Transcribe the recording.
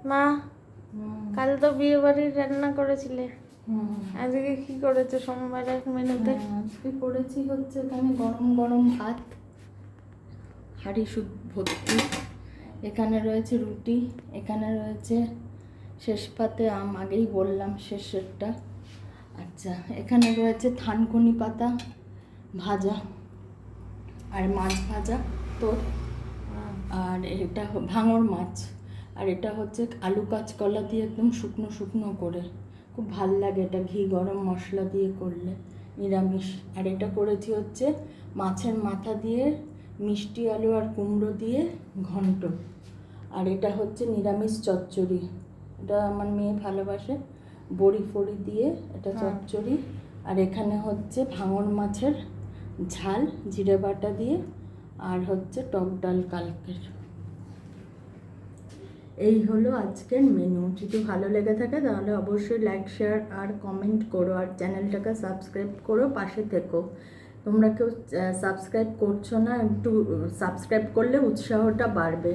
মা, কাল তো বিয়ে বাড়ির রান্না করেছিলে, আজকে কি করেছো সোমবারের মেনুতে? আজকে করেছি হচ্ছে এখানে গরম গরম ভাত, হাঁড়ি ভর্তি, এখানে রয়েছে রুটি, এখানে রয়েছে শেষ পাতে আম, আগেই বললাম শেষেরটা। আচ্ছা, এখানে রয়েছে থানকুনি পাতা ভাজা আর মাছ ভাজা তোর, আর এটা ভাঙর মাছ, আর এটা হচ্ছে আলু কাঁচকলা দিয়ে একদম শুকনো শুকনো করে, খুব ভাল লাগে এটা ঘি গরম মশলা দিয়ে করলে, নিরামিষ। আর এটা করেছি হচ্ছে মাছের মাথা দিয়ে মিষ্টি আলু আর কুমড়ো দিয়ে ঘন্ট। আর এটা হচ্ছে নিরামিষ চচ্চড়ি, এটা আমার মেয়ে ভালোবাসে, বড়ি ফড়ি দিয়ে এটা চচ্চড়ি। আর এখানে হচ্ছে ভাঙর মাছের ঝাল জিরে বাটা দিয়ে, আর হচ্ছে টক ডাল কালকের। এই হলো আজকের মেনু। যদি ভালো লেগে থাকে তাহলে অবশ্যই লাইক শেয়ার আর কমেন্ট করো, আর চ্যানেলটাকে সাবস্ক্রাইব করো, পাশে থেকো। তোমরা কেউ সাবস্ক্রাইব করছো না, একটু সাবস্ক্রাইব করলে উৎসাহটা বাড়বে।